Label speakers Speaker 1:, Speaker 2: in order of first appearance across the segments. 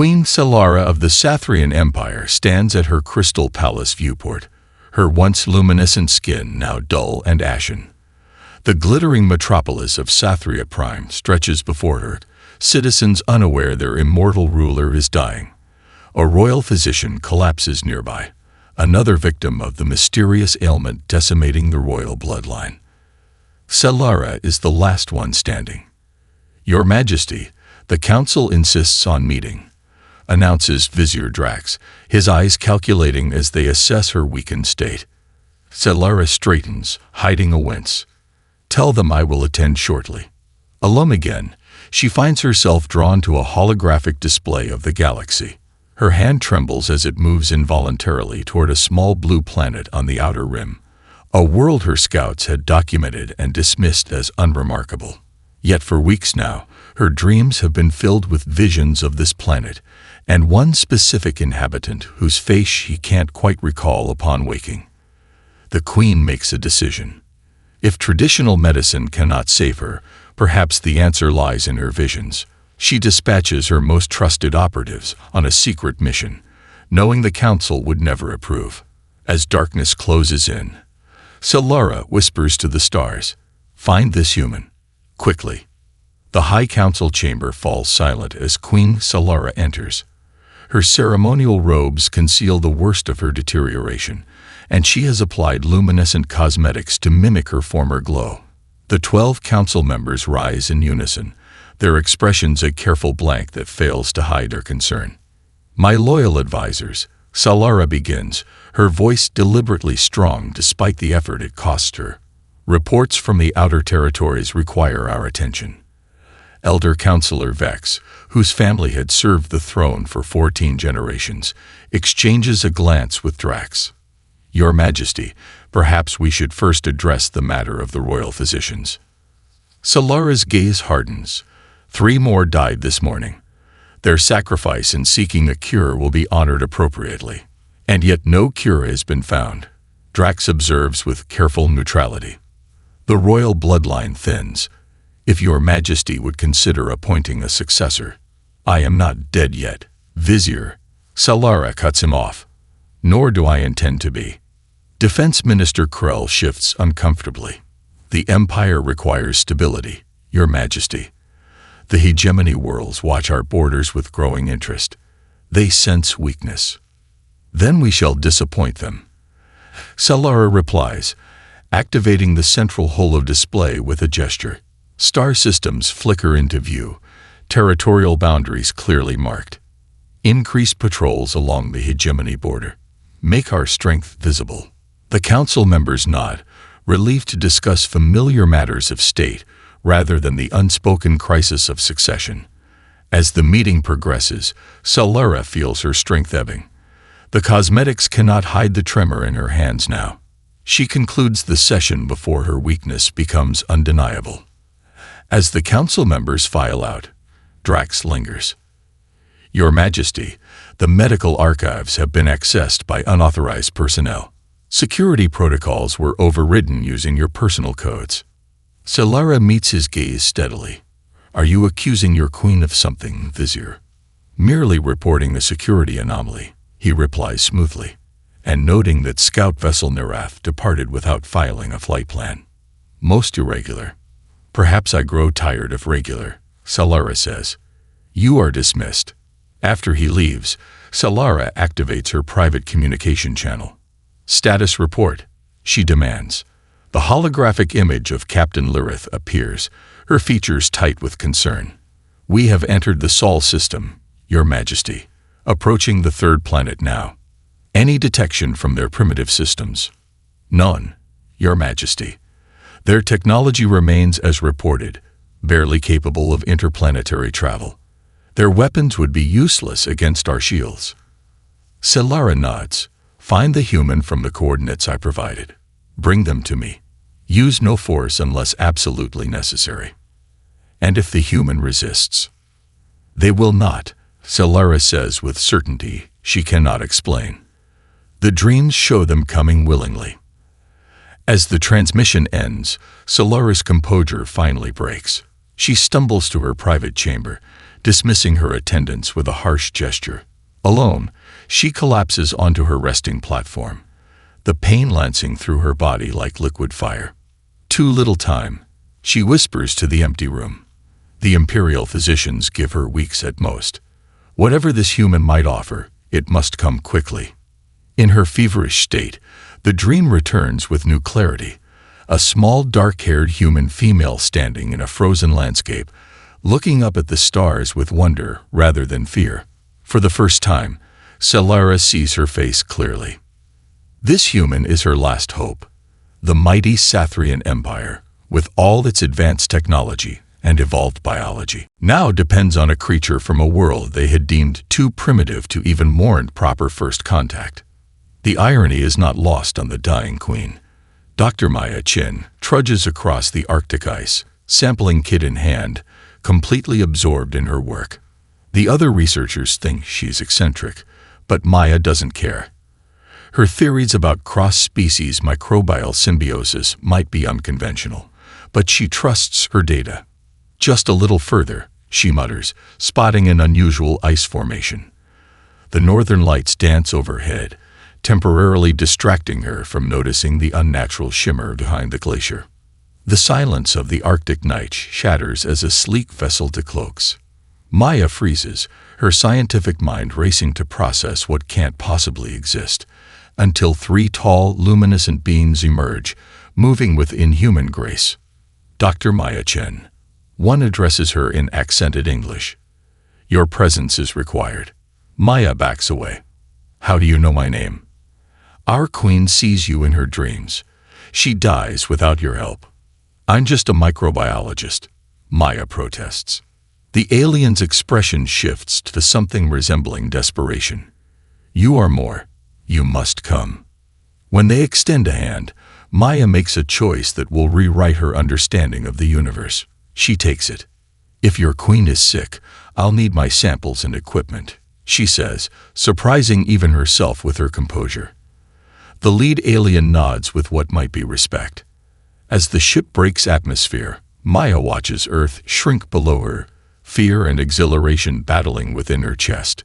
Speaker 1: Queen Solara of the Sathrian Empire stands at her crystal palace viewport, her once luminescent skin now dull and ashen. The glittering metropolis of Sathria Prime stretches before her, citizens unaware their immortal ruler is dying. A royal physician collapses nearby, another victim of the mysterious ailment decimating the royal bloodline. Solara is the last one standing. "Your Majesty, the council insists on meeting," announces Vizier Drax, his eyes calculating as they assess her weakened state. Solara straightens, hiding a wince. "Tell them I will attend shortly." Alone again, she finds herself drawn to a holographic display of the galaxy. Her hand trembles as it moves involuntarily toward a small blue planet on the outer rim, a world her scouts had documented and dismissed as unremarkable. Yet for weeks now, her dreams have been filled with visions of this planet, and one specific inhabitant whose face she can't quite recall upon waking. The Queen makes a decision. If traditional medicine cannot save her, perhaps the answer lies in her visions. She dispatches her most trusted operatives on a secret mission, knowing the council would never approve. As darkness closes in, Solara whispers to the stars, "Find this human, quickly." The High Council chamber falls silent as Queen Solara enters. Her ceremonial robes conceal the worst of her deterioration, and she has applied luminescent cosmetics to mimic her former glow. The 12 council members rise in unison, their expressions a careful blank that fails to hide their concern. "My loyal advisors," Solara begins, her voice deliberately strong despite the effort it costs her. "Reports from the outer territories require our attention." Elder Counselor Vex, whose family had served the throne for 14 generations, exchanges a glance with Drax. "Your Majesty, perhaps we should first address the matter of the royal physicians." Solara's gaze hardens. 3 more died this morning. Their sacrifice in seeking a cure will be honored appropriately. And yet no cure has been found, Drax observes with careful neutrality. The royal bloodline thins. "If your Majesty would consider appointing a successor." "I am not dead yet, Vizier," Solara cuts him off. "Nor do I intend to be." Defense Minister Krell shifts uncomfortably. "The Empire requires stability, Your Majesty. The hegemony worlds watch our borders with growing interest. They sense weakness. Then we shall disappoint them." Solara replies, activating the central holo display with a gesture. Star systems flicker into view, territorial boundaries clearly marked. "Increase patrols along the hegemony border. Make our strength visible." The council members nod, relieved to discuss familiar matters of state rather than the unspoken crisis of succession. As the meeting progresses, Solara feels her strength ebbing. The cosmetics cannot hide the tremor in her hands now. She concludes the session before her weakness becomes undeniable. As the council members file out, Drax lingers. "Your Majesty, the medical archives have been accessed by unauthorized personnel. Security protocols were overridden using your personal codes." Solara meets his gaze steadily. "Are you accusing your queen of something, Vizier?" "Merely reporting a security anomaly," he replies smoothly, and noting that Scout Vessel Narath departed without filing a flight plan. "Most irregular." "Perhaps I grow tired of regular," Solara says. "You are dismissed." After he leaves, Solara activates her private communication channel. "Status report," she demands. The holographic image of Captain Lyrith appears, her features tight with concern. "We have entered the Sol system, Your Majesty. Approaching the 3rd planet now. Any detection from their primitive systems?" "None, Your Majesty. Their technology remains as reported, barely capable of interplanetary travel. Their weapons would be useless against our shields." Solara nods. "Find the human from the coordinates I provided. Bring them to me. Use no force unless absolutely necessary." "And if the human resists?" "They will not," Solara says with certainty she cannot explain. "The dreams show them coming willingly." As the transmission ends, Solara's composure finally breaks. She stumbles to her private chamber, dismissing her attendants with a harsh gesture. Alone, she collapses onto her resting platform, the pain lancing through her body like liquid fire. Too little time, she whispers to the empty room. The Imperial physicians give her weeks at most. Whatever this human might offer, it must come quickly. In her feverish state, the dream returns with new clarity. A small, dark-haired human female standing in a frozen landscape, looking up at the stars with wonder rather than fear. For the first time, Celara sees her face clearly. This human is her last hope. The mighty Sathrian Empire, with all its advanced technology and evolved biology, now depends on a creature from a world they had deemed too primitive to even warrant proper first contact. The irony is not lost on the dying queen. Dr. Maya Chin trudges across the Arctic ice, sampling kit in hand, completely absorbed in her work. The other researchers think she's eccentric, but Maya doesn't care. Her theories about cross-species microbial symbiosis might be unconventional, but she trusts her data. Just a little further, she mutters, spotting an unusual ice formation. The northern lights dance overhead, temporarily distracting her from noticing the unnatural shimmer behind the glacier. The silence of the Arctic night shatters as a sleek vessel decloaks. Maya freezes, her scientific mind racing to process what can't possibly exist, until three tall, luminescent beings emerge, moving with inhuman grace. Dr. Maya Chen. One addresses her in accented English. Your presence is required. Maya backs away. How do you know my name? Our queen sees you in her dreams. She dies without your help. I'm just a microbiologist, Maya protests. The alien's expression shifts to something resembling desperation. You are more. You must come. When they extend a hand, Maya makes a choice that will rewrite her understanding of the universe. She takes it. If your queen is sick, I'll need my samples and equipment, she says, surprising even herself with her composure. The lead alien nods with what might be respect. As the ship breaks atmosphere, Maya watches Earth shrink below her, fear and exhilaration battling within her chest.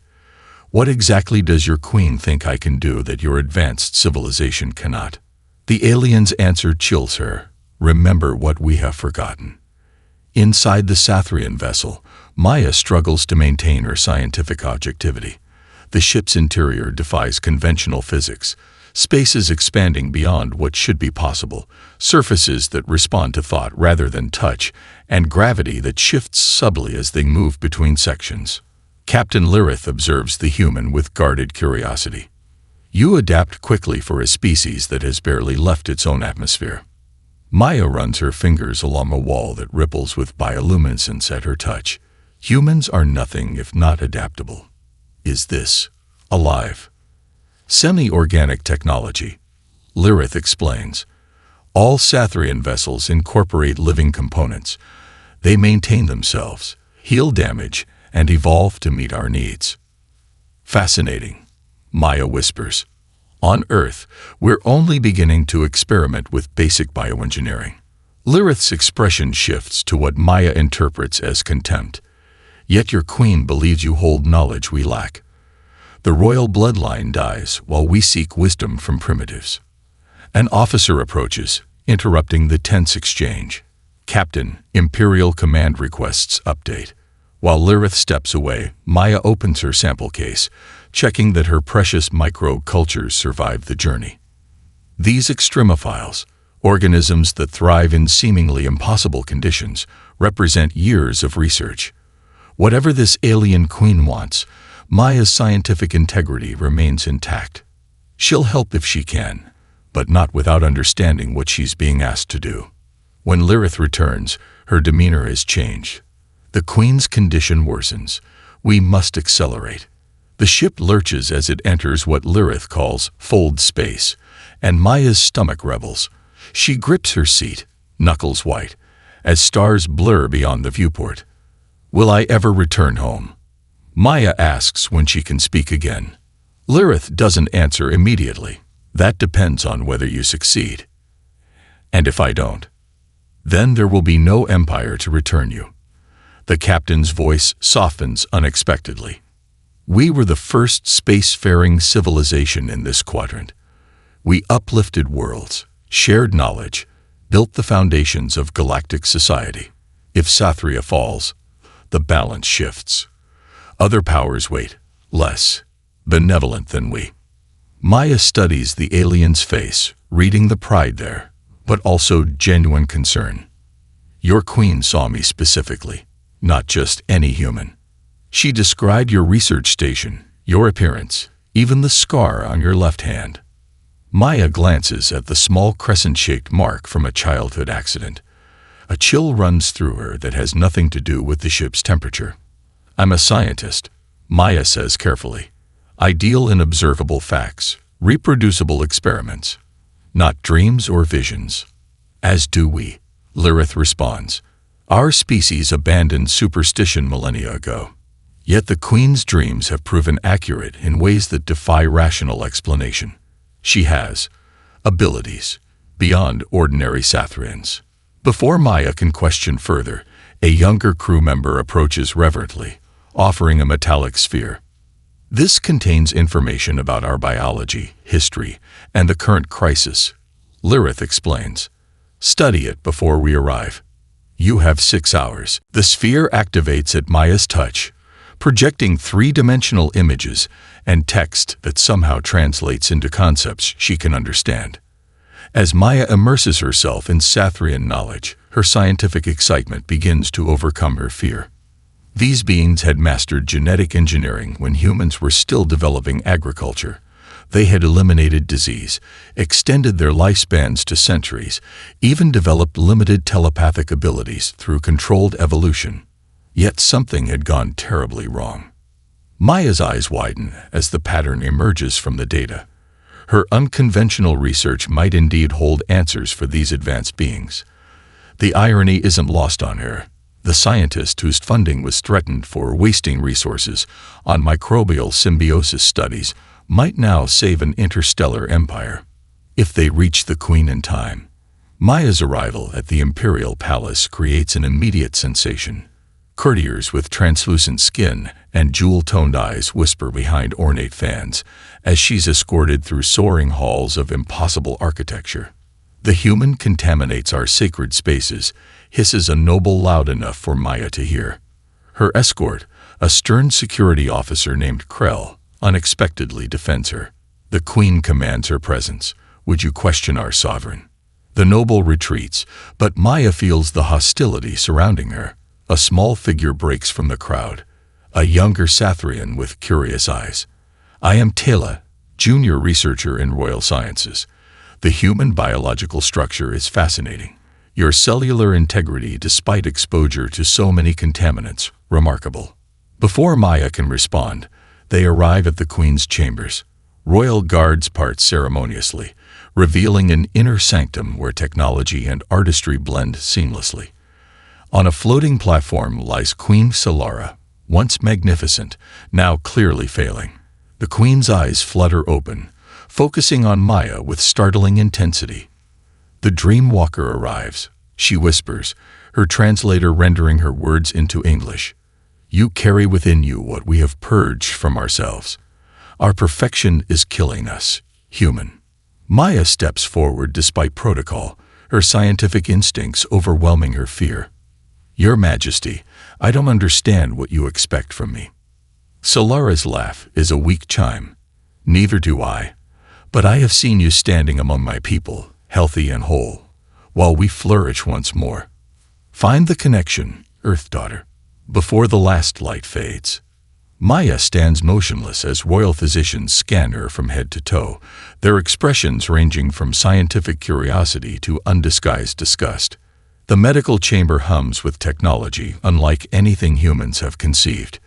Speaker 1: What exactly does your queen think I can do that your advanced civilization cannot? The alien's answer chills her. Remember what we have forgotten. Inside the Sathrian vessel, Maya struggles to maintain her scientific objectivity. The ship's interior defies conventional physics, spaces expanding beyond what should be possible, surfaces that respond to thought rather than touch, and gravity that shifts subtly as they move between sections. Captain Lirith observes the human with guarded curiosity. You adapt quickly for a species that has barely left its own atmosphere. Maya runs her fingers along a wall that ripples with bioluminescence at her touch. Humans are nothing if not adaptable. Is this alive? Semi-organic technology, Lirith explains. All Sathrian vessels incorporate living components. They maintain themselves, heal damage, and evolve to meet our needs. Fascinating, Maya whispers. On Earth, we're only beginning to experiment with basic bioengineering. Lirith's expression shifts to what Maya interprets as contempt. Yet your queen believes you hold knowledge we lack. The royal bloodline dies while we seek wisdom from primitives. An officer approaches, interrupting the tense exchange. Captain, Imperial Command requests update. While Lirith steps away, Maya opens her sample case, checking that her precious micro-cultures survive the journey. These extremophiles, organisms that thrive in seemingly impossible conditions, represent years of research. Whatever this alien queen wants, Maya's scientific integrity remains intact. She'll help if she can, but not without understanding what she's being asked to do. When Lirith returns, her demeanor has changed. The queen's condition worsens. We must accelerate. The ship lurches as it enters what Lirith calls fold space, and Maya's stomach rebels. She grips her seat, knuckles white, as stars blur beyond the viewport. Will I ever return home? Maya asks when she can speak again. Lirith doesn't answer immediately. That depends on whether you succeed. And if I don't, then there will be no empire to return you. The captain's voice softens unexpectedly. We were the first spacefaring civilization in this quadrant. We uplifted worlds, shared knowledge, built the foundations of galactic society. If Sathria falls, the balance shifts. Other powers wait, less benevolent than we. Maya studies the alien's face, reading the pride there, but also genuine concern. Your queen saw me specifically, not just any human. She described your research station, your appearance, even the scar on your left hand. Maya glances at the small crescent-shaped mark from a childhood accident. A chill runs through her that has nothing to do with the ship's temperature. I'm a scientist, Maya says carefully. I deal in observable facts, reproducible experiments, not dreams or visions. As do we, Lirith responds. Our species abandoned superstition millennia ago. Yet the Queen's dreams have proven accurate in ways that defy rational explanation. She has abilities beyond ordinary Sathrians. Before Maya can question further, a younger crew member approaches reverently, offering a metallic sphere. This contains information about our biology, history, and the current crisis, Lirith explains. Study it before we arrive. You have 6 hours. The sphere activates at Maya's touch, projecting 3-dimensional images and text that somehow translates into concepts she can understand. As Maya immerses herself in Sathrian knowledge, her scientific excitement begins to overcome her fear. These beings had mastered genetic engineering when humans were still developing agriculture. They had eliminated disease, extended their lifespans to centuries, even developed limited telepathic abilities through controlled evolution. Yet something had gone terribly wrong. Maya's eyes widen as the pattern emerges from the data. Her unconventional research might indeed hold answers for these advanced beings. The irony isn't lost on her. The scientist whose funding was threatened for wasting resources on microbial symbiosis studies might now save an interstellar empire. If they reach the Queen in time. Maya's arrival at the Imperial Palace creates an immediate sensation. Courtiers with translucent skin and jewel-toned eyes whisper behind ornate fans as she's escorted through soaring halls of impossible architecture. The human contaminates our sacred spaces, hisses a noble loud enough for Maya to hear. Her escort, a stern security officer named Krell, unexpectedly defends her. The Queen commands her presence. Would you question our sovereign? The noble retreats, but Maya feels the hostility surrounding her. A small figure breaks from the crowd, a younger Sathrian with curious eyes. I am Tela, junior researcher in Royal Sciences. The human biological structure is fascinating. Your cellular integrity despite exposure to so many contaminants, remarkable. Before Maya can respond, they arrive at the Queen's chambers. Royal guards part ceremoniously, revealing an inner sanctum where technology and artistry blend seamlessly. On a floating platform lies Queen Solara, once magnificent, now clearly failing. The Queen's eyes flutter open, focusing on Maya with startling intensity. The Dreamwalker arrives. She whispers, her translator rendering her words into English. You carry within you what we have purged from ourselves. Our perfection is killing us, human. Maya steps forward despite protocol, her scientific instincts overwhelming her fear. Your Majesty, I don't understand what you expect from me. Solara's laugh is a weak chime. Neither do I. But I have seen you standing among my people, healthy and whole, while we flourish once more. Find the connection, Earth Daughter, before the last light fades. Maya stands motionless as royal physicians scan her from head to toe, their expressions ranging from scientific curiosity to undisguised disgust. The medical chamber hums with technology unlike anything humans have conceived.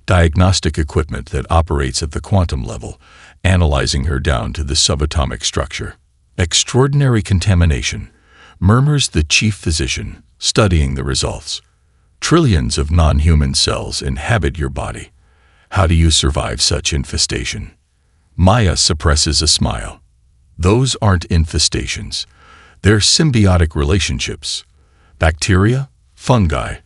Speaker 1: Diagnostic equipment that operates at the quantum level, analyzing her down to the subatomic structure. Extraordinary contamination, murmurs the chief physician, studying the results. Trillions of non-human cells inhabit your body. How do you survive such infestation? Maya suppresses a smile. Those aren't infestations. They're symbiotic relationships. Bacteria, fungi,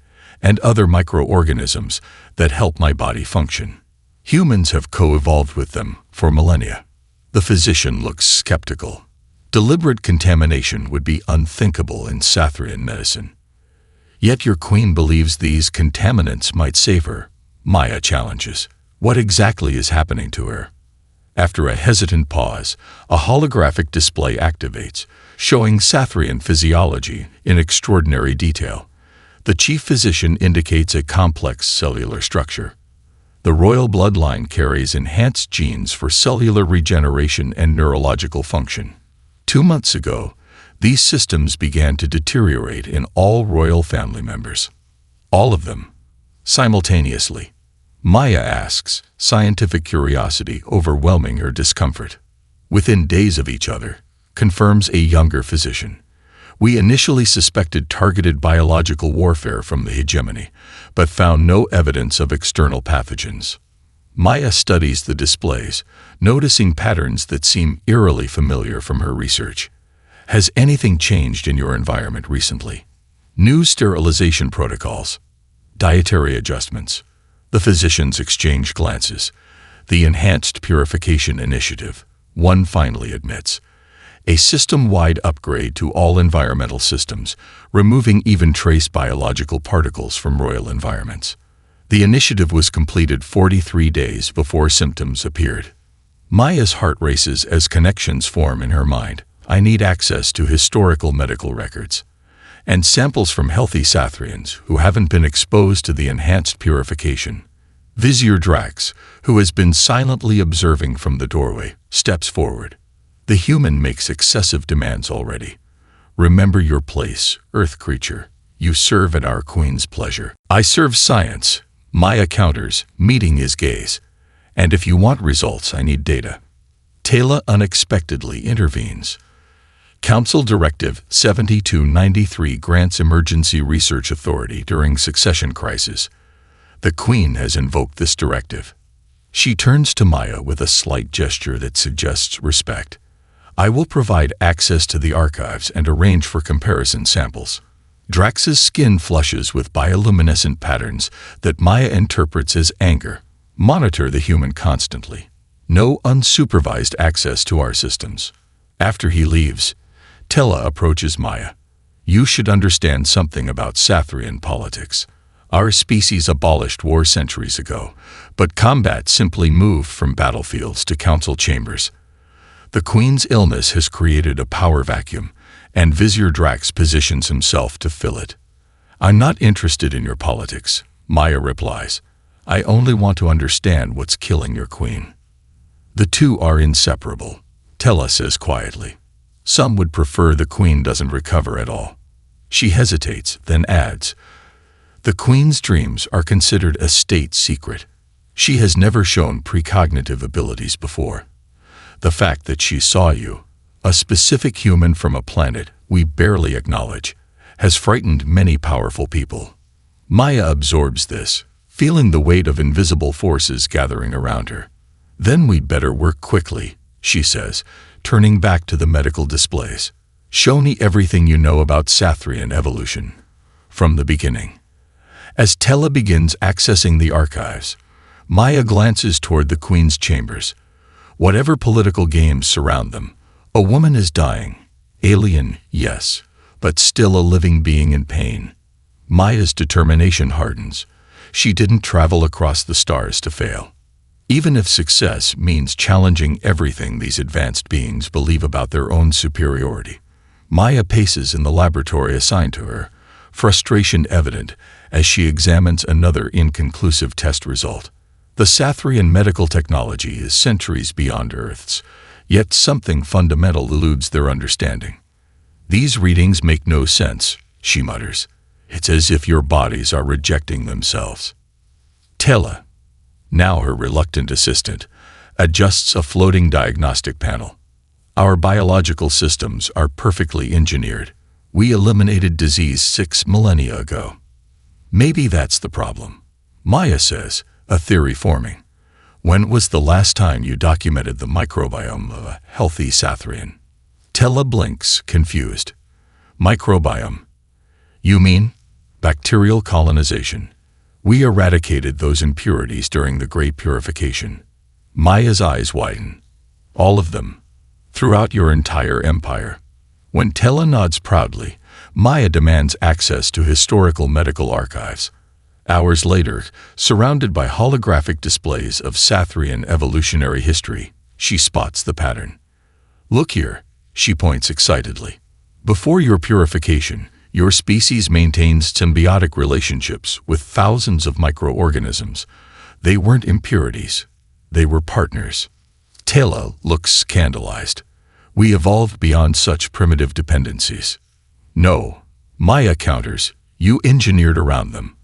Speaker 1: and other microorganisms that help my body function. Humans have co-evolved with them for millennia. The physician looks skeptical. Deliberate contamination would be unthinkable in Sathrian medicine. Yet your queen believes these contaminants might save her. Maya challenges. What exactly is happening to her? After a hesitant pause, a holographic display activates, showing Sathrian physiology in extraordinary detail. The chief physician indicates a complex cellular structure. The royal bloodline carries enhanced genes for cellular regeneration and neurological function. 2 months ago, these systems began to deteriorate in all royal family members. All of them, simultaneously. Maya asks, scientific curiosity overwhelming her discomfort. Within days of each other, confirms a younger physician. We initially suspected targeted biological warfare from the hegemony, but found no evidence of external pathogens. Maya studies the displays, noticing patterns that seem eerily familiar from her research. Has anything changed in your environment recently? New sterilization protocols, dietary adjustments. The physicians exchange glances. The enhanced purification initiative, one finally admits. A system-wide upgrade to all environmental systems, removing even trace biological particles from royal environments. The initiative was completed 43 days before symptoms appeared. Maya's heart races as connections form in her mind. I need access to historical medical records and samples from healthy Sathrians who haven't been exposed to the enhanced purification. Vizier Drax, who has been silently observing from the doorway, steps forward. The human makes excessive demands already. Remember your place, Earth creature. You serve at our queen's pleasure. I serve science. Maya counters, meeting his gaze. And if you want results, I need data. Tala unexpectedly intervenes. Council Directive 7293 grants emergency research authority during succession crisis. The Queen has invoked this directive. She turns to Maya with a slight gesture that suggests respect. I will provide access to the archives and arrange for comparison samples. Drax's skin flushes with bioluminescent patterns that Maya interprets as anger. Monitor the human constantly. No unsupervised access to our systems. After he leaves, Tela approaches Maya. You should understand something about Sathrian politics. Our species abolished war centuries ago, but combat simply moved from battlefields to council chambers. The Queen's illness has created a power vacuum, and Vizier Drax positions himself to fill it. I'm not interested in your politics, Maya replies. I only want to understand what's killing your queen. The two are inseparable, Tela says quietly. Some would prefer the queen doesn't recover at all. She hesitates, then adds, the queen's dreams are considered a state secret. She has never shown precognitive abilities before. The fact that she saw you, a specific human from a planet we barely acknowledge, has frightened many powerful people. Maya absorbs this, feeling the weight of invisible forces gathering around her. Then we'd better work quickly, she says, turning back to the medical displays. Show me everything you know about Sathrian evolution. From the beginning. As Tela begins accessing the archives, Maya glances toward the Queen's chambers. Whatever political games surround them, a woman is dying. Alien, yes, but still a living being in pain. Maya's determination hardens. She didn't travel across the stars to fail. Even if success means challenging everything these advanced beings believe about their own superiority. Maya paces in the laboratory assigned to her, frustration evident as she examines another inconclusive test result. The Sathrian medical technology is centuries beyond Earth's, yet something fundamental eludes their understanding. These readings make no sense, she mutters. It's as if your bodies are rejecting themselves. Tela, now her reluctant assistant, adjusts a floating diagnostic panel. Our biological systems are perfectly engineered. We eliminated disease 6 millennia ago. Maybe that's the problem, Maya says, a theory forming. When was the last time you documented the microbiome of a healthy Sathrian? Tela blinks, confused. Microbiome? You mean? Bacterial colonization. We eradicated those impurities during the Great Purification. Maya's eyes widen. All of them. Throughout your entire empire. When Tela nods proudly, Maya demands access to historical medical archives. Hours later, surrounded by holographic displays of Sathrian evolutionary history, she spots the pattern. Look here, she points excitedly. Before your purification, your species maintained symbiotic relationships with thousands of microorganisms. They weren't impurities. They were partners. Tela looks scandalized. We evolved beyond such primitive dependencies. No, Maya counters, you engineered around them.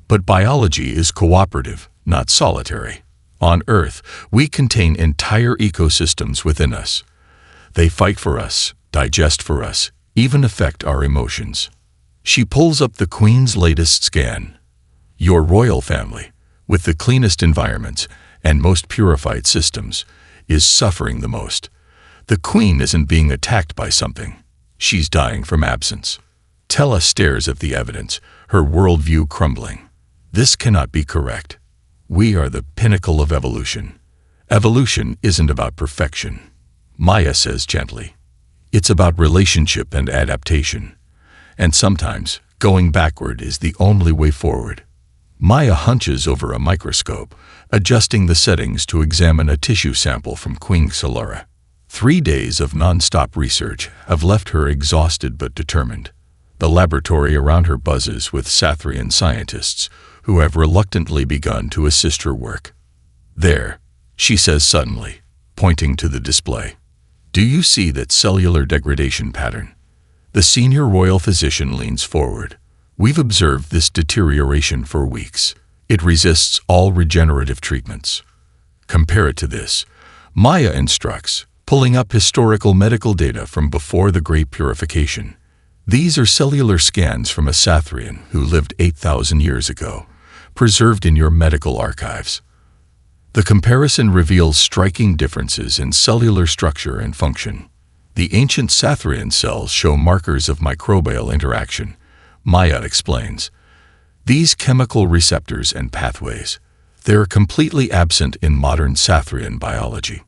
Speaker 1: But biology is cooperative, not solitary. On Earth, we contain entire ecosystems within us. They fight for us, digest for us, even affect our emotions. She pulls up the Queen's latest scan. Your royal family, with the cleanest environments and most purified systems, is suffering the most. The Queen isn't being attacked by something. She's dying from absence. Tela stares at the evidence, her worldview crumbling. This cannot be correct. We are the pinnacle of evolution. Evolution isn't about perfection. Maya says gently. It's about relationship and adaptation. And sometimes, going backward is the only way forward. Maya hunches over a microscope, adjusting the settings to examine a tissue sample from Queen Solara. 3 days of non-stop research have left her exhausted but determined. The laboratory around her buzzes with Sathrian scientists who have reluctantly begun to assist her work. There, she says suddenly, pointing to the display. Do you see that cellular degradation pattern? The senior royal physician leans forward. We've observed this deterioration for weeks. It resists all regenerative treatments. Compare it to this. Maya instructs, pulling up historical medical data from before the Great Purification. These are cellular scans from a Sathrian who lived 8,000 years ago, preserved in your medical archives. The comparison reveals striking differences in cellular structure and function. The ancient Sathrian cells show markers of microbial interaction, Maya explains. These chemical receptors and pathways, they're completely absent in modern Sathrian biology.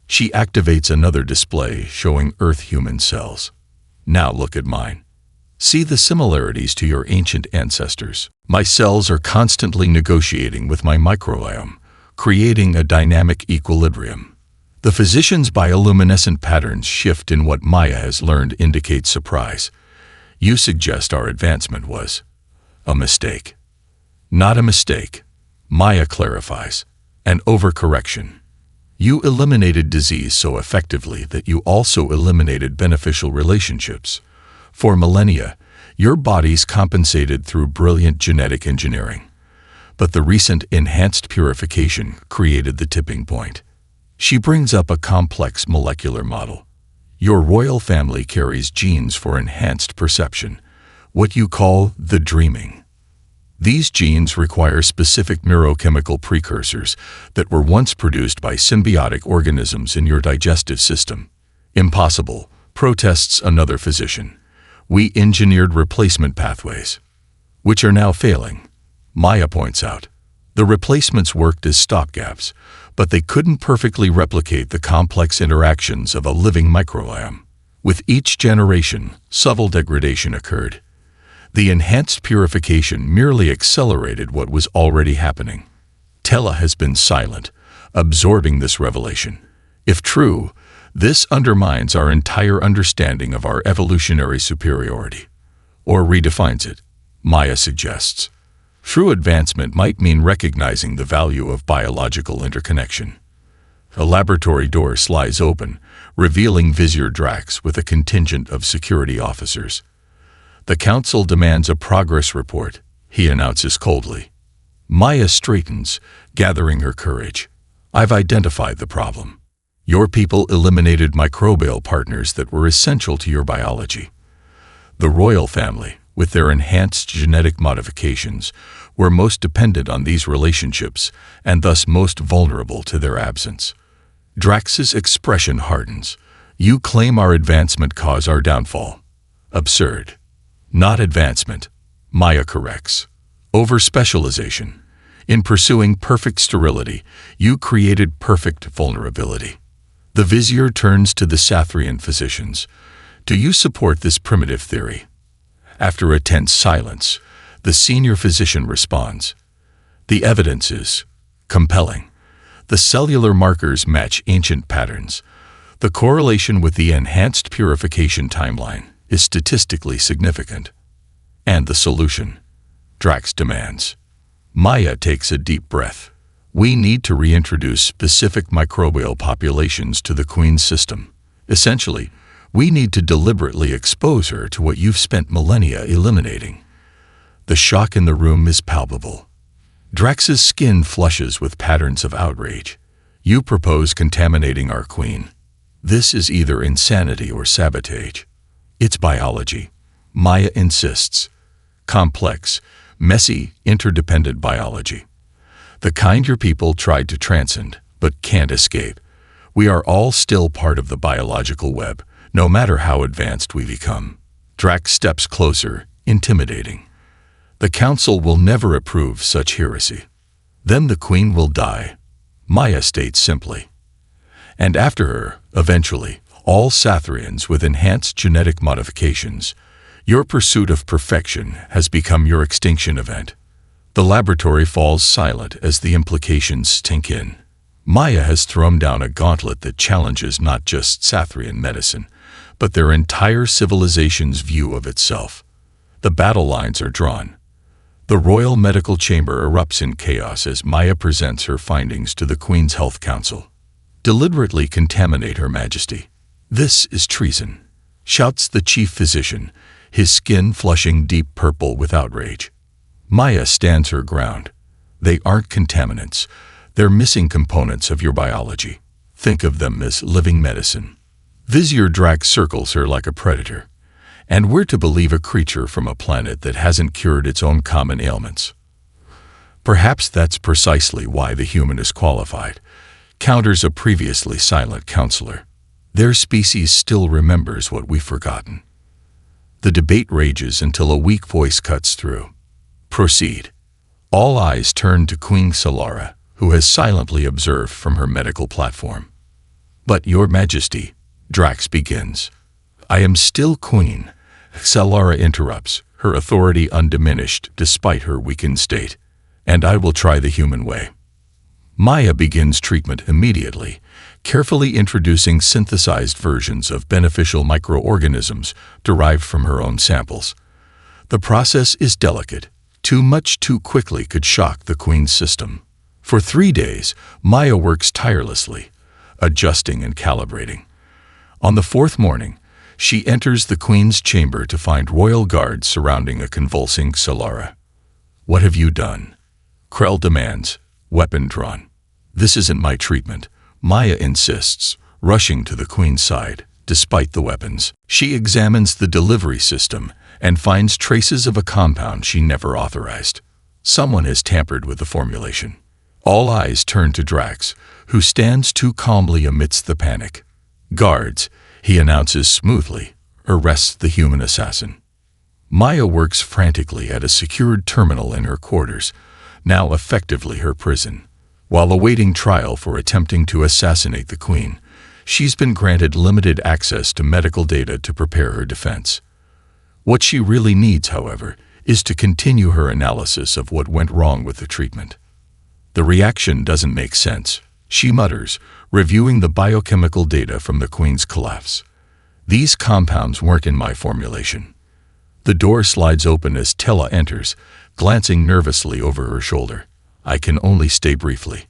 Speaker 1: She activates another display showing Earth-human cells. Now look at mine. See the similarities to your ancient ancestors. My cells are constantly negotiating with my microbiome, creating a dynamic equilibrium. The physician's bioluminescent patterns shift in what Maya has learned indicate surprise. You suggest our advancement was a mistake. Not a mistake, Maya clarifies. An overcorrection. You eliminated disease so effectively that you also eliminated beneficial relationships. For millennia, your bodies compensated through brilliant genetic engineering. But the recent enhanced purification created the tipping point. She brings up a complex molecular model. Your royal family carries genes for enhanced perception, what you call the dreaming. These genes require specific neurochemical precursors that were once produced by symbiotic organisms in your digestive system. Impossible, protests another physician. We engineered replacement pathways, which are now failing. Maya points out. The replacements worked as stopgaps, but they couldn't perfectly replicate the complex interactions of a living microbiome. With each generation, subtle degradation occurred. The enhanced purification merely accelerated what was already happening. Tela has been silent, absorbing this revelation. If true, this undermines our entire understanding of our evolutionary superiority. Or redefines it, Maya suggests. True advancement might mean recognizing the value of biological interconnection. A laboratory door slides open, revealing Vizier Drax with a contingent of security officers. The council demands a progress report, he announces coldly. Maya straightens, gathering her courage. I've identified the problem. Your people eliminated microbial partners that were essential to your biology. The royal family, with their enhanced genetic modifications, were most dependent on these relationships and thus most vulnerable to their absence. Drax's expression hardens. You claim our advancement caused our downfall. Absurd. Not advancement. Maya corrects. Over-specialization. In pursuing perfect sterility, you created perfect vulnerability. The Vizier turns to the Sathrian physicians. Do you support this primitive theory? After a tense silence, the senior physician responds. The evidence is compelling. The cellular markers match ancient patterns. The correlation with the enhanced purification timeline is statistically significant. And the solution? Drax demands. Maya takes a deep breath. We need to reintroduce specific microbial populations to the Queen's system. Essentially, we need to deliberately expose her to what you've spent millennia eliminating. The shock in the room is palpable. Drax's skin flushes with patterns of outrage. You propose contaminating our Queen. This is either insanity or sabotage. It's biology. Maya insists. Complex, messy, interdependent biology. The kind your people tried to transcend, but can't escape. We are all still part of the biological web, no matter how advanced we become. Drax steps closer, intimidating. The Council will never approve such heresy. Then the Queen will die, Maya states simply. And after her, eventually, all Sathrians with enhanced genetic modifications. Your pursuit of perfection has become your extinction event. The laboratory falls silent as the implications sink in. Maya has thrown down a gauntlet that challenges not just Sathrian medicine, but their entire civilization's view of itself. The battle lines are drawn. The Royal Medical Chamber erupts in chaos as Maya presents her findings to the Queen's Health Council. Deliberately contaminate Her Majesty. This is treason, shouts the chief physician, his skin flushing deep purple with outrage. Maya stands her ground. They aren't contaminants. They're missing components of your biology. Think of them as living medicine. Vizier Drax circles her like a predator. And we're to believe a creature from a planet that hasn't cured its own common ailments. Perhaps that's precisely why the human is qualified, counters a previously silent counselor. Their species still remembers what we've forgotten. The debate rages until a weak voice cuts through. Proceed. All eyes turn to Queen Solara, who has silently observed from her medical platform. But Your Majesty, Drax begins. I am still Queen, Solara interrupts, her authority undiminished despite her weakened state. And I will try the human way. Maya begins treatment immediately, carefully introducing synthesized versions of beneficial microorganisms derived from her own samples. The process is delicate. Too much too quickly could shock the Queen's system. For 3 days, Maya works tirelessly, adjusting and calibrating. On the 4th morning, she enters the Queen's chamber to find royal guards surrounding a convulsing Solara. What have you done? Krell demands, weapon drawn. This isn't my treatment, Maya insists, rushing to the Queen's side, despite the weapons. She examines the delivery system and finds traces of a compound she never authorized. Someone has tampered with the formulation. All eyes turn to Drax, who stands too calmly amidst the panic. Guards, he announces smoothly, arrest the human assassin. Maya works frantically at a secured terminal in her quarters, now effectively her prison. While awaiting trial for attempting to assassinate the Queen, she's been granted limited access to medical data to prepare her defense. What she really needs, however, is to continue her analysis of what went wrong with the treatment. The reaction doesn't make sense, she mutters, reviewing the biochemical data from the Queen's collapse. These compounds weren't in my formulation. The door slides open as Tella enters, glancing nervously over her shoulder. I can only stay briefly.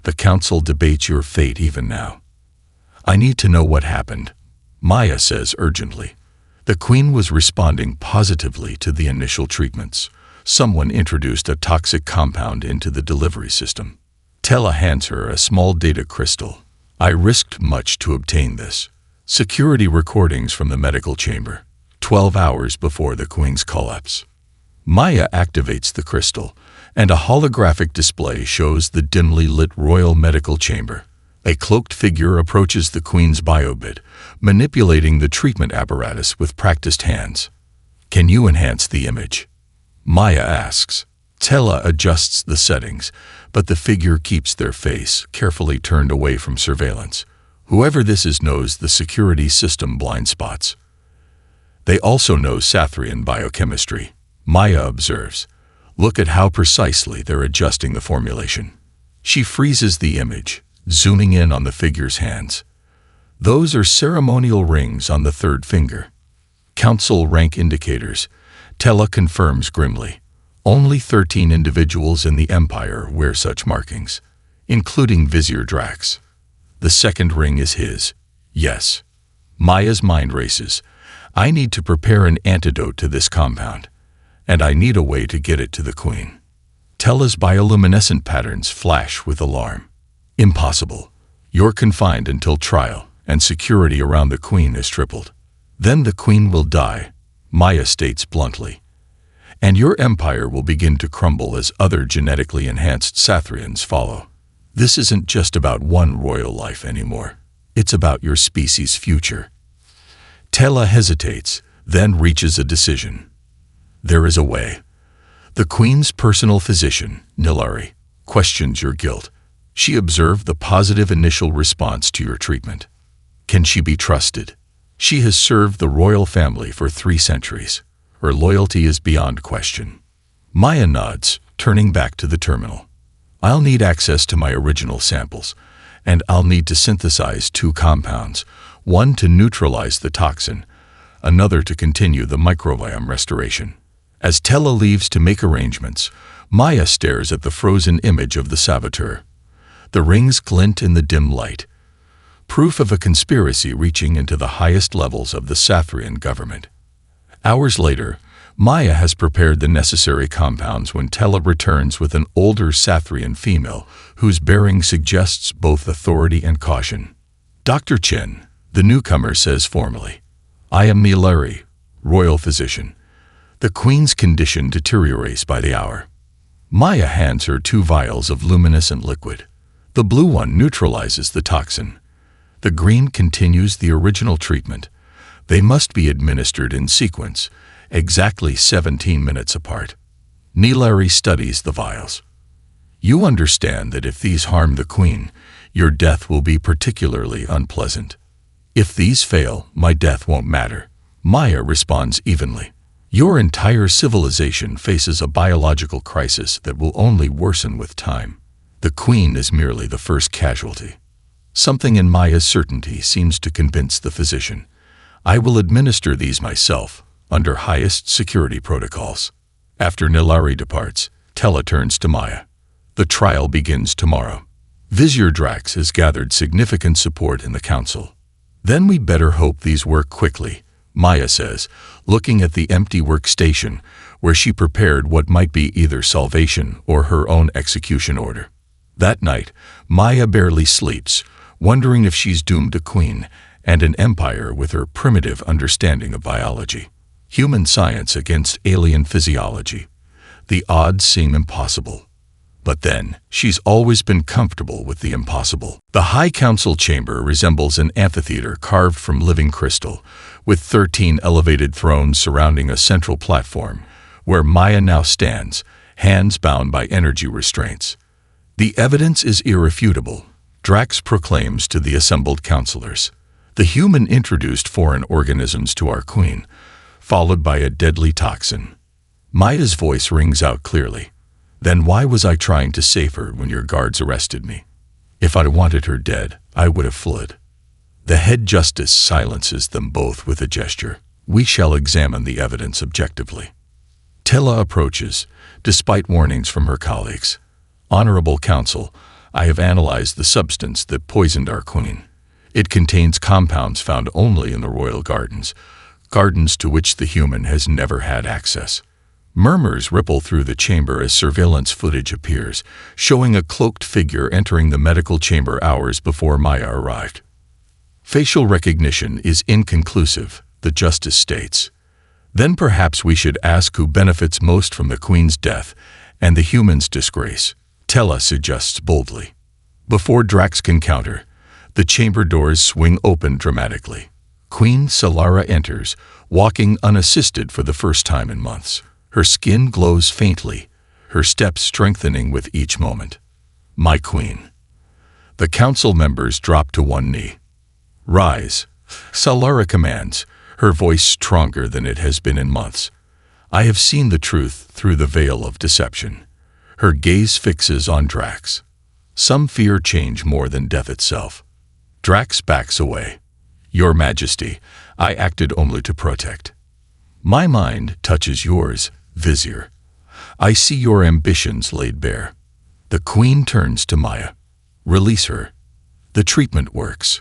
Speaker 1: The Council debates your fate even now. I need to know what happened, Maya says urgently. The Queen was responding positively to the initial treatments. Someone introduced a toxic compound into the delivery system. Tella hands her a small data crystal. I risked much to obtain this. Security recordings from the medical chamber, 12 hours before the Queen's collapse. Maya activates the crystal, and a holographic display shows the dimly lit Royal Medical Chamber. A cloaked figure approaches the Queen's biobit, manipulating the treatment apparatus with practiced hands. Can you enhance the image? Maya asks. Tella adjusts the settings, but the figure keeps their face carefully turned away from surveillance. Whoever this is knows the security system blind spots. They also know Sathrian biochemistry. Maya observes. Look at how precisely they're adjusting the formulation. She freezes the image, zooming in on the figure's hands. Those are ceremonial rings on the third finger. Council rank indicators. Tella confirms grimly. Only 13 individuals in the Empire wear such markings, including Vizier Drax. The second ring is his. Yes. Maya's mind races. I need to prepare an antidote to this compound, and I need a way to get it to the Queen. Tella's bioluminescent patterns flash with alarm. Impossible. You're confined until trial, and security around the Queen is tripled. Then the Queen will die, Maya states bluntly. And your empire will begin to crumble as other genetically enhanced Sathrians follow. This isn't just about one royal life anymore. It's about your species' future. Tella hesitates, then reaches a decision. There is a way. The Queen's personal physician, Nilari, questions your guilt. She observed the positive initial response to your treatment. Can she be trusted? She has served the royal family for 3 centuries. Her loyalty is beyond question. Maya nods, turning back to the terminal. I'll need access to my original samples, and I'll need to synthesize 2 compounds, one to neutralize the toxin, another to continue the microbiome restoration. As Tella leaves to make arrangements, Maya stares at the frozen image of the saboteur. The rings glint in the dim light, proof of a conspiracy reaching into the highest levels of the Sathrian government. Hours later, Maya has prepared the necessary compounds when Tella returns with an older Sathrian female whose bearing suggests both authority and caution. Dr. Chen, the newcomer says formally, I am Nilari, royal physician. The Queen's condition deteriorates by the hour. Maya hands her 2 vials of luminescent liquid. The blue one neutralizes the toxin. The green continues the original treatment. They must be administered in sequence, exactly 17 minutes apart. Nilari studies the vials. You understand that if these harm the Queen, your death will be particularly unpleasant. If these fail, my death won't matter. Maya responds evenly. Your entire civilization faces a biological crisis that will only worsen with time. The Queen is merely the first casualty. Something in Maya's certainty seems to convince the physician. I will administer these myself, under highest security protocols. After Nilari departs, Tella turns to Maya. The trial begins tomorrow. Vizier Drax has gathered significant support in the council. Then we'd better hope these work quickly, Maya says, looking at the empty workstation where she prepared what might be either salvation or her own execution order. That night, Maya barely sleeps, wondering if she's doomed a queen and an empire with her primitive understanding of biology. Human science against alien physiology. The odds seem impossible. But then, she's always been comfortable with the impossible. The High Council chamber resembles an amphitheater carved from living crystal, with 13 elevated thrones surrounding a central platform, where Maya now stands, hands bound by energy restraints. The evidence is irrefutable, Drax proclaims to the assembled counselors. The human introduced foreign organisms to our queen, followed by a deadly toxin. Maya's voice rings out clearly. Then why was I trying to save her when your guards arrested me? If I wanted her dead, I would have fled. The head justice silences them both with a gesture. We shall examine the evidence objectively. Tella approaches, despite warnings from her colleagues. Honorable Council, I have analyzed the substance that poisoned our queen. It contains compounds found only in the royal gardens, gardens to which the human has never had access. Murmurs ripple through the chamber as surveillance footage appears, showing a cloaked figure entering the medical chamber hours before Maya arrived. Facial recognition is inconclusive, the justice states. Then perhaps we should ask who benefits most from the queen's death and the human's disgrace, Tella suggests boldly. Before Drax can counter, the chamber doors swing open dramatically. Queen Solara enters, walking unassisted for the first time in months. Her skin glows faintly, her steps strengthening with each moment. "My queen." The council members drop to one knee. "Rise," Solara commands, her voice stronger than it has been in months. "I have seen the truth through the veil of deception." Her gaze fixes on Drax. Some fear change more than death itself. Drax backs away. "Your Majesty, I acted only to protect." "My mind touches yours, Vizier. I see your ambitions laid bare." The queen turns to Maya. "Release her." The treatment works.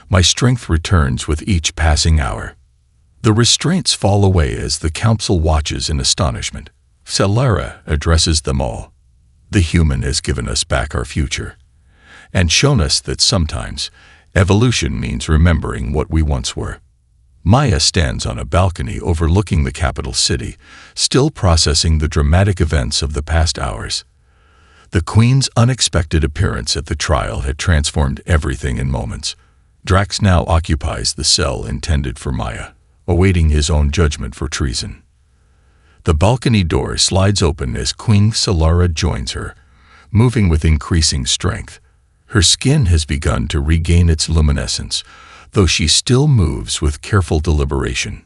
Speaker 1: My strength returns with each passing hour. The restraints fall away as the council watches in astonishment. Solara addresses them all. "The human has given us back our future, and shown us that sometimes evolution means remembering what we once were." Maya stands on a balcony overlooking the capital city, still processing the dramatic events of the past hours. The Queen's unexpected appearance at the trial had transformed everything in moments. Drax now occupies the cell intended for Maya, awaiting his own judgment for treason. The balcony door slides open as Queen Solara joins her, moving with increasing strength. Her skin has begun to regain its luminescence, though she still moves with careful deliberation.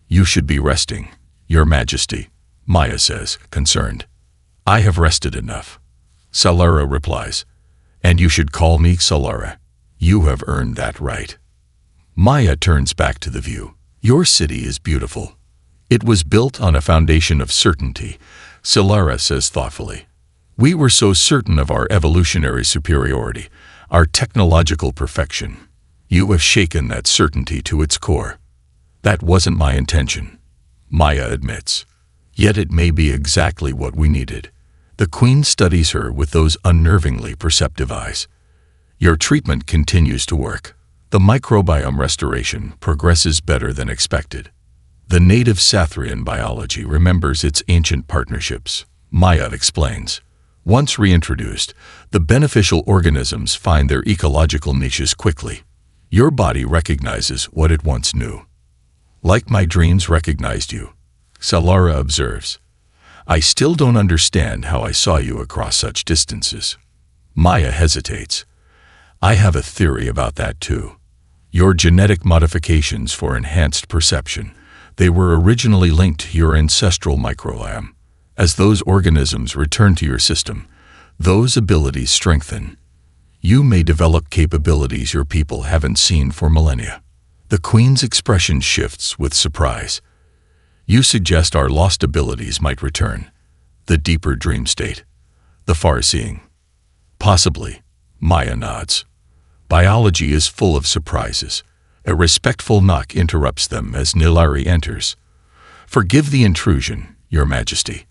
Speaker 1: "You should be resting, Your Majesty," Maya says, concerned. "I have rested enough," Solara replies. "And you should call me Solara. You have earned that right." Maya turns back to the view. "Your city is beautiful. It was built on a foundation of certainty," Solara says thoughtfully. "We were so certain of our evolutionary superiority, our technological perfection. You have shaken that certainty to its core." "That wasn't my intention," Maya admits. "Yet it may be exactly what we needed." The Queen studies her with those unnervingly perceptive eyes. "Your treatment continues to work. The microbiome restoration progresses better than expected. The native Sathrian biology remembers its ancient partnerships," Maya explains. "Once reintroduced, the beneficial organisms find their ecological niches quickly. Your body recognizes what it once knew." "Like my dreams recognized you," Solara observes. "I still don't understand how I saw you across such distances." Maya hesitates. "I have a theory about that too. Your genetic modifications for enhanced perception. They were originally linked to your ancestral microbiome. As those organisms return to your system, those abilities strengthen. You may develop capabilities your people haven't seen for millennia." The Queen's expression shifts with surprise. "You suggest our lost abilities might return. The deeper dream state. The far-seeing." "Possibly," Maya nods. "Biology is full of surprises." A respectful knock interrupts them as Nilari enters. "Forgive the intrusion, Your Majesty.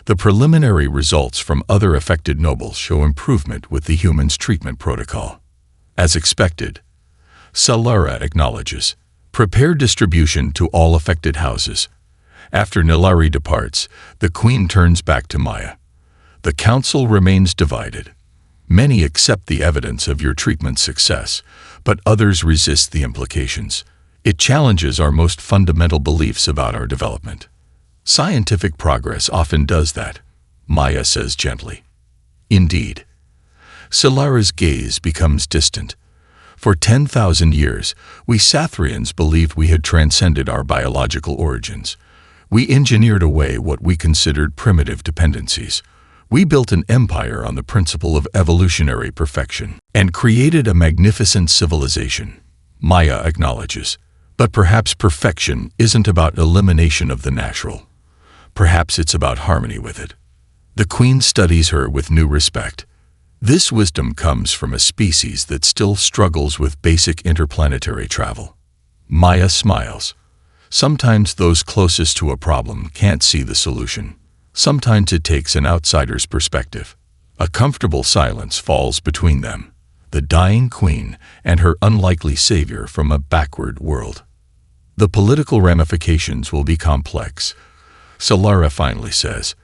Speaker 1: The preliminary results from other affected nobles show improvement with the human's treatment protocol." "As expected," Solara acknowledges. "Prepare distribution to all affected houses." After Nilari departs, the Queen turns back to Maya. The council remains divided. Many accept the evidence of your treatment's success, but others resist the implications. It challenges our most fundamental beliefs about our development. "Scientific progress often does that," Maya says gently. "Indeed." Solara's gaze becomes distant. "For 10,000 years, we Sathrians believed we had transcended our biological origins. We engineered away what we considered primitive dependencies. We built an empire on the principle of evolutionary perfection and created a magnificent civilization," Maya acknowledges. "But perhaps perfection isn't about elimination of the natural. Perhaps it's about harmony with it." The Queen studies her with new respect. This wisdom comes from a species that still struggles with basic interplanetary travel. Maya smiles. "Sometimes those closest to a problem can't see the solution. Sometimes it takes an outsider's perspective." A comfortable silence falls between them, the dying queen and her unlikely savior from a backward world. "The political ramifications will be complex," Solara finally says.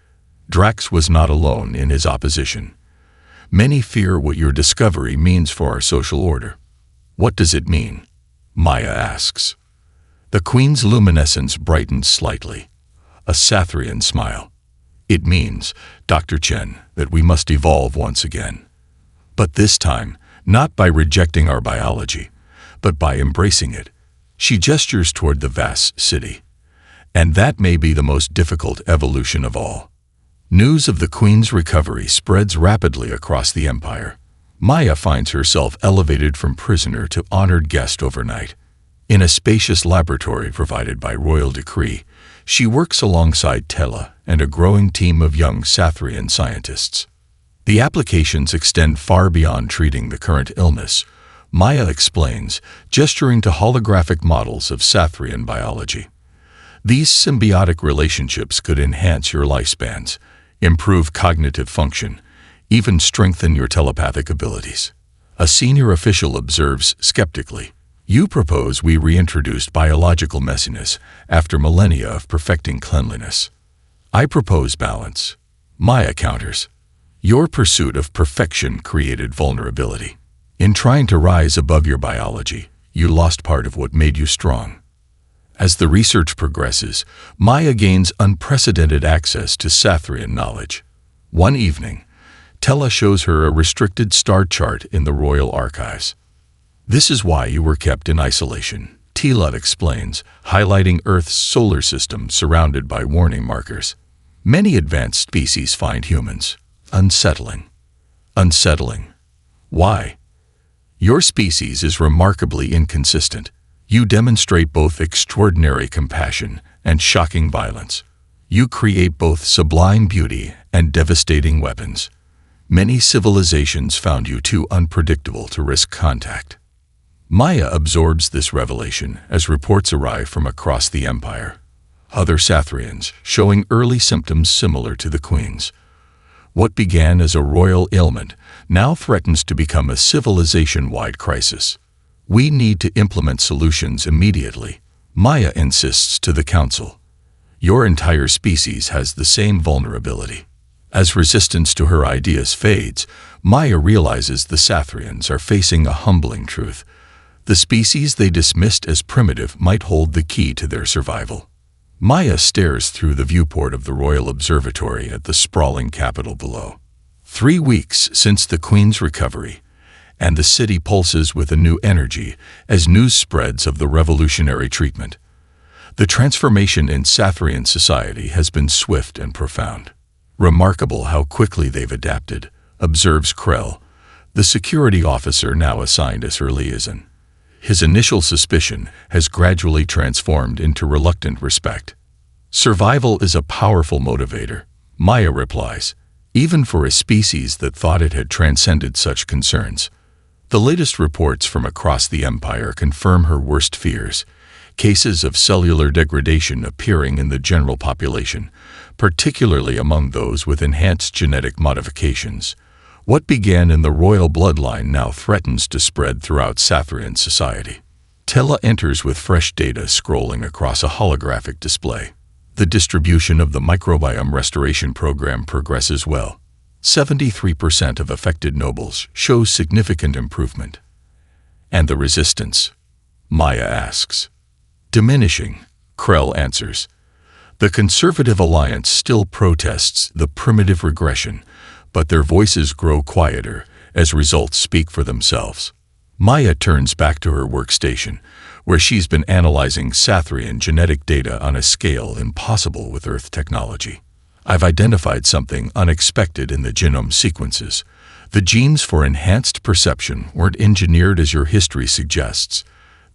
Speaker 1: "Drax was not alone in his opposition. Many fear what your discovery means for our social order." "What does it mean?" Maya asks. The Queen's luminescence brightens slightly. a Sathrian smile. "It means, Dr. Chen, that we must evolve once again. But this time, not by rejecting our biology, but by embracing it." She gestures toward the vast city. "And that may be the most difficult evolution of all." News of the Queen's recovery spreads rapidly across the Empire. Maya finds herself elevated from prisoner to honored guest overnight. In a spacious laboratory provided by royal decree, she works alongside Tela and a growing team of young Sathrian scientists. The applications extend far beyond treating the current illness, Maya explains, gesturing to holographic models of Sathrian biology. These symbiotic relationships could enhance your lifespans, improve cognitive function, even strengthen your telepathic abilities. A senior official observes skeptically, "You propose we reintroduce biological messiness after millennia of perfecting cleanliness." "I propose balance," Maya counters. "Your pursuit of perfection created vulnerability. In trying to rise above your biology, you lost part of what made you strong." As the research progresses, Maya gains unprecedented access to Sathrian knowledge. One evening, Tela shows her a restricted star chart in the royal archives. "This is why you were kept in isolation," Tela explains, highlighting Earth's solar system surrounded by warning markers. "Many advanced species find humans unsettling." Unsettling. Why? Your species is remarkably inconsistent. You demonstrate both extraordinary compassion and shocking violence. You create both sublime beauty and devastating weapons. Many civilizations found you too unpredictable to risk contact. Maya absorbs this revelation as reports arrive from across the Empire. Other Sathrians showing early symptoms similar to the Queen's. What began as a royal ailment now threatens to become a civilization-wide crisis. "We need to implement solutions immediately," Maya insists to the Council. "Your entire species has the same vulnerability." As resistance to her ideas fades, Maya realizes the Sathrians are facing a humbling truth. The species they dismissed as primitive might hold the key to their survival. Maya stares through the viewport of the Royal Observatory at the sprawling capital below. 3 weeks since the Queen's recovery, and the city pulses with a new energy as news spreads of the revolutionary treatment. The transformation in Sathrian society has been swift and profound. "Remarkable how quickly they've adapted," observes Krell, the security officer now assigned as her liaison. His initial suspicion has gradually transformed into reluctant respect. "Survival is a powerful motivator," Maya replies, "even for a species that thought it had transcended such concerns." The latest reports from across the Empire confirm her worst fears, cases of cellular degradation appearing in the general population, particularly among those with enhanced genetic modifications. What began in the royal bloodline now threatens to spread throughout Sathrian society. Tela enters with fresh data scrolling across a holographic display. The distribution of the microbiome restoration program progresses well. 73% of affected nobles show significant improvement. "And the resistance?" Maya asks. "Diminishing," Krell answers. "The Conservative Alliance still protests the primitive regression, but their voices grow quieter as results speak for themselves." Maya turns back to her workstation, where she's been analyzing Sathrian genetic data on a scale impossible with Earth technology. "I've identified something unexpected in the genome sequences. The genes for enhanced perception weren't engineered as your history suggests.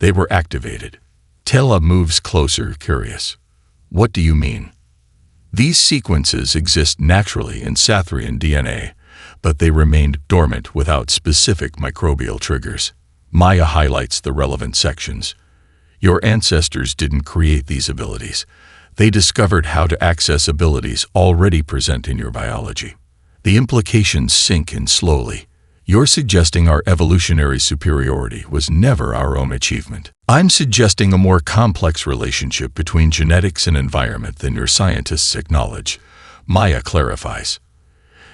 Speaker 1: They were activated." Tela moves closer, curious. "What do you mean?" "These sequences exist naturally in Sathrian DNA, but they remained dormant without specific microbial triggers." Maya highlights the relevant sections. "Your ancestors didn't create these abilities. They discovered how to access abilities already present in your biology. The implications sink in slowly. You're suggesting our evolutionary superiority was never our own achievement." "I'm suggesting a more complex relationship between genetics and environment than your scientists acknowledge," Maya clarifies.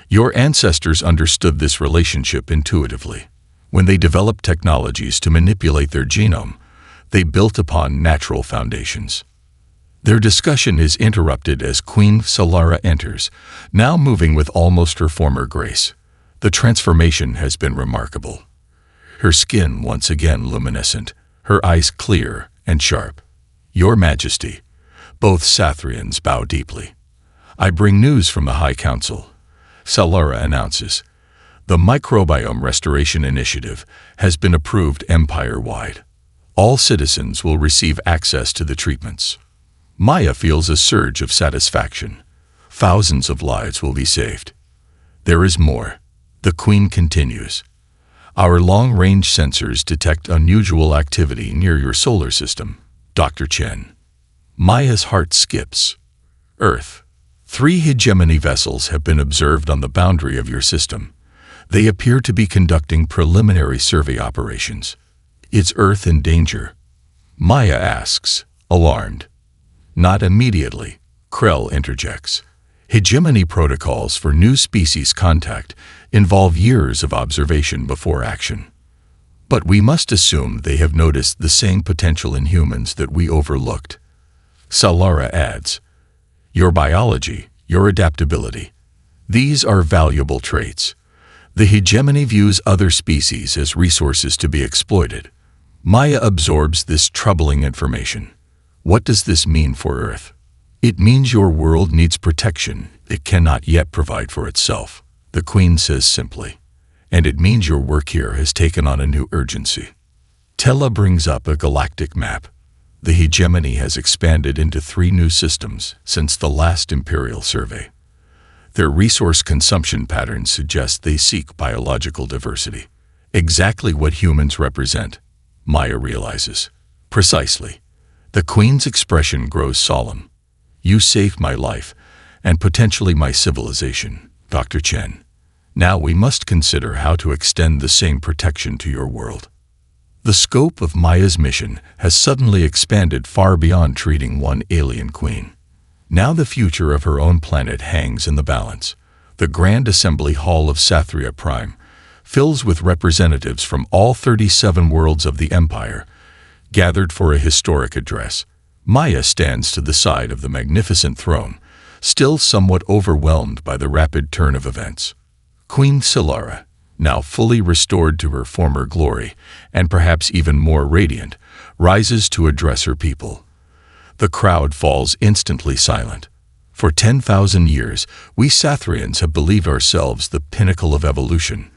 Speaker 1: "Your ancestors understood this relationship intuitively. When they developed technologies to manipulate their genome, they built upon natural foundations. Their discussion is interrupted as Queen Solara enters, now moving with almost her former grace. The transformation has been remarkable. Her skin once again luminescent, her eyes clear and sharp. Your Majesty, both Sathrians bow deeply. I bring news from the High Council, Solara announces. The Microbiome Restoration Initiative has been approved empire-wide. All citizens will receive access to the treatments. Maya feels a surge of satisfaction. Thousands of lives will be saved. There is more. The Queen continues. Our long-range sensors detect unusual activity near your solar system, Dr. Chen. Maya's heart skips. Earth. 3 hegemony vessels have been observed on the boundary of your system. They appear to be conducting preliminary survey operations. Is Earth in danger? Maya asks, alarmed. Not immediately, Krell interjects. Hegemony protocols for new species contact involve years of observation before action. But we must assume they have noticed the same potential in humans that we overlooked. Solara adds, your biology, your adaptability. These are valuable traits. The hegemony views other species as resources to be exploited. Maya absorbs this troubling information. What does this mean for Earth? It means your world needs protection it cannot yet provide for itself, the Queen says simply. And it means your work here has taken on a new urgency. Tella brings up a galactic map. The hegemony has expanded into 3 new systems since the last Imperial survey. Their resource consumption patterns suggest they seek biological diversity. Exactly what humans represent, Maya realizes. Precisely. The Queen's expression grows solemn. You saved my life, and potentially my civilization, Dr. Chen. Now we must consider how to extend the same protection to your world. The scope of Maya's mission has suddenly expanded far beyond treating one alien queen. Now the future of her own planet hangs in the balance. The Grand Assembly Hall of Sathria Prime fills with representatives from all 37 worlds of the Empire, gathered for a historic address. Maya stands to the side of the magnificent throne, still somewhat overwhelmed by the rapid turn of events. Queen Solara, now fully restored to her former glory, and perhaps even more radiant, rises to address her people. The crowd falls instantly silent. For 10,000 years, we Sathrians have believed ourselves the pinnacle of evolution.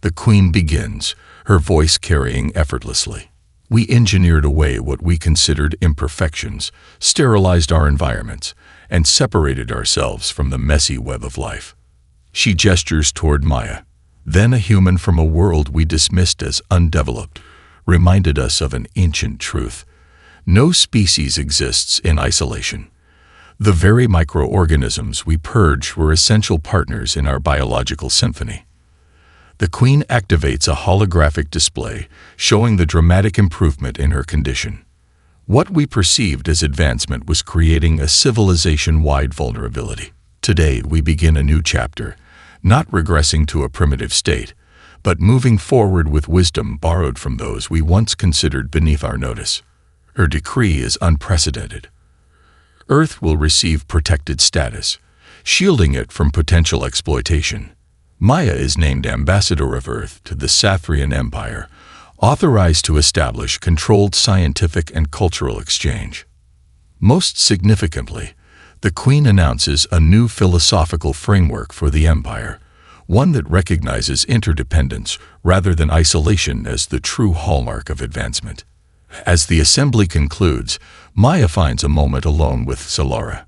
Speaker 1: The Queen begins, her voice carrying effortlessly. We engineered away what we considered imperfections, sterilized our environments, and separated ourselves from the messy web of life. She gestures toward Maya. Then a human from a world we dismissed as undeveloped reminded us of an ancient truth. No species exists in isolation. The very microorganisms we purged were essential partners in our biological symphony. The Queen activates a holographic display showing the dramatic improvement in her condition. What we perceived as advancement was creating a civilization-wide vulnerability. Today we begin a new chapter, not regressing to a primitive state, but moving forward with wisdom borrowed from those we once considered beneath our notice. Her decree is unprecedented. Earth will receive protected status, shielding it from potential exploitation. Maya is named Ambassador of Earth to the Sathrian Empire, authorized to establish controlled scientific and cultural exchange. Most significantly, the Queen announces a new philosophical framework for the Empire, one that recognizes interdependence rather than isolation as the true hallmark of advancement. As the assembly concludes, Maya finds a moment alone with Solara.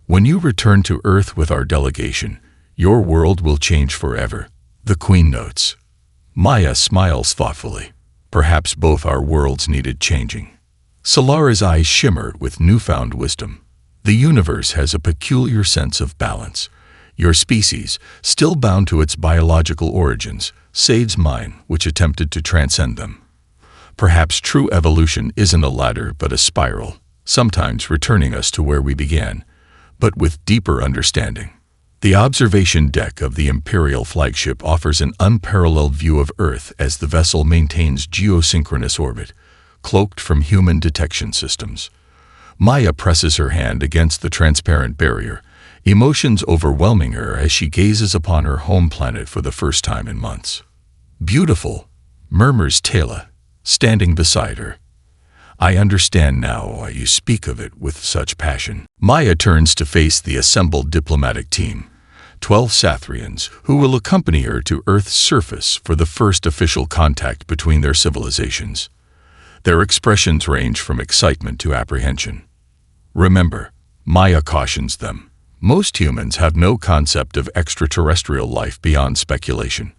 Speaker 1: When you return to Earth with our delegation, your world will change forever, the Queen notes. Maya smiles thoughtfully. Perhaps both our worlds needed changing. Solara's eyes shimmer with newfound wisdom. The universe has a peculiar sense of balance. Your species, still bound to its biological origins, saves mine, which attempted to transcend them. Perhaps true evolution isn't a ladder but a spiral, sometimes returning us to where we began, but with deeper understanding. The observation deck of the Imperial flagship offers an unparalleled view of Earth as the vessel maintains geosynchronous orbit, cloaked from human detection systems. Maya presses her hand against the transparent barrier, emotions overwhelming her as she gazes upon her home planet for the first time in months. "Beautiful," murmurs Taylor, standing beside her. "I understand now why you speak of it with such passion." Maya turns to face the assembled diplomatic team, 12 Sathrians, who will accompany her to Earth's surface for the first official contact between their civilizations. Their expressions range from excitement to apprehension. Remember, Maya cautions them, most humans have no concept of extraterrestrial life beyond speculation.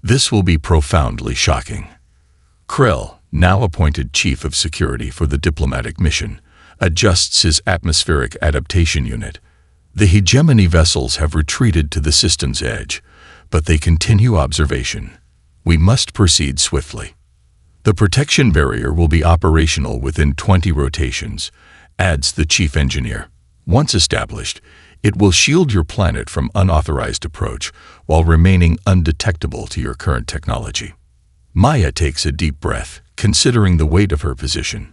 Speaker 1: This will be profoundly shocking. Krell, now appointed Chief of Security for the diplomatic mission, adjusts his atmospheric adaptation unit. The hegemony vessels have retreated to the system's edge, but they continue observation. We must proceed swiftly. The protection barrier will be operational within 20 rotations, adds the chief engineer. Once established, it will shield your planet from unauthorized approach while remaining undetectable to your current technology. Maya takes a deep breath, considering the weight of her position.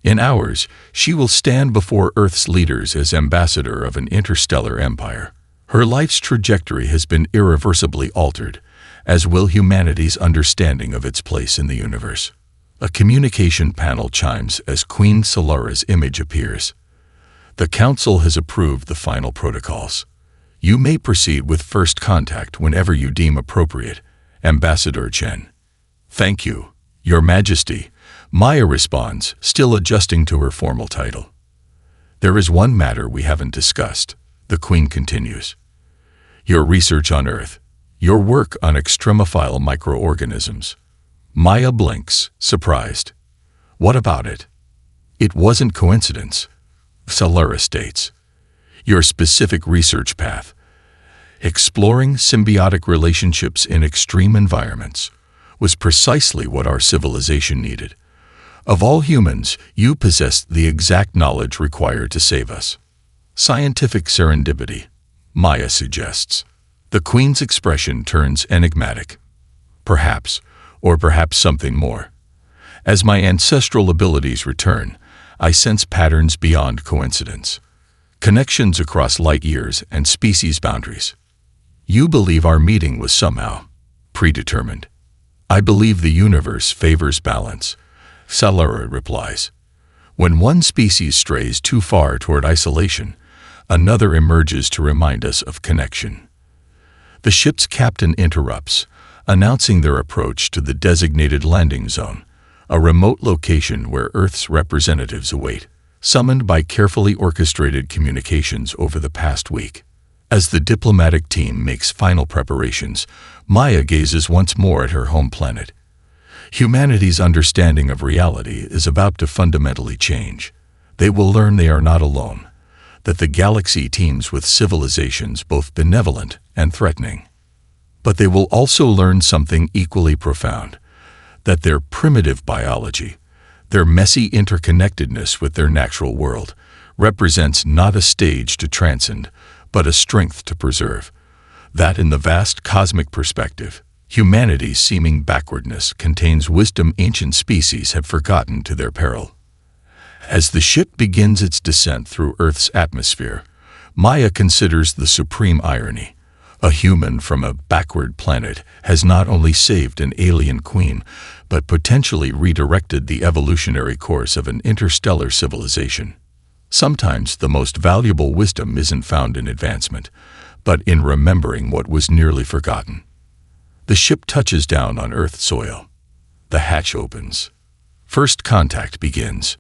Speaker 1: In hours, she will stand before Earth's leaders as ambassador of an interstellar empire. Her life's trajectory has been irreversibly altered, as will humanity's understanding of its place in the universe. A communication panel chimes as Queen Solara's image appears. The Council has approved the final protocols. You may proceed with first contact whenever you deem appropriate, Ambassador Chen. "Thank you, Your Majesty," Maya responds, still adjusting to her formal title. "There is one matter we haven't discussed," the Queen continues. "Your research on Earth, your work on extremophile microorganisms." Maya blinks, surprised. "What about it?" "It wasn't coincidence," Solara states. "Your specific research path, exploring symbiotic relationships in extreme environments, was precisely what our civilization needed. Of all humans, you possessed the exact knowledge required to save us." "Scientific serendipity," Maya suggests. The Queen's expression turns enigmatic. "Perhaps, or perhaps something more. As my ancestral abilities return, I sense patterns beyond coincidence, connections across light years and species boundaries. You believe our meeting was somehow predetermined. I believe the universe favors balance," Solara replies. "When one species strays too far toward isolation, another emerges to remind us of connection." The ship's captain interrupts, announcing their approach to the designated landing zone, a remote location where Earth's representatives await, summoned by carefully orchestrated communications over the past week. As the diplomatic team makes final preparations, Maya gazes once more at her home planet. Humanity's understanding of reality is about to fundamentally change. They will learn they are not alone, that the galaxy teems with civilizations both benevolent and threatening. But they will also learn something equally profound, that their primitive biology, their messy interconnectedness with their natural world, represents not a stage to transcend, but a strength to preserve. That in the vast cosmic perspective, humanity's seeming backwardness contains wisdom ancient species have forgotten to their peril. As the ship begins its descent through Earth's atmosphere, Maya considers the supreme irony. A human from a backward planet has not only saved an alien queen, but potentially redirected the evolutionary course of an interstellar civilization. Sometimes the most valuable wisdom isn't found in advancement, but in remembering what was nearly forgotten. The ship touches down on Earth soil. The hatch opens. First contact begins.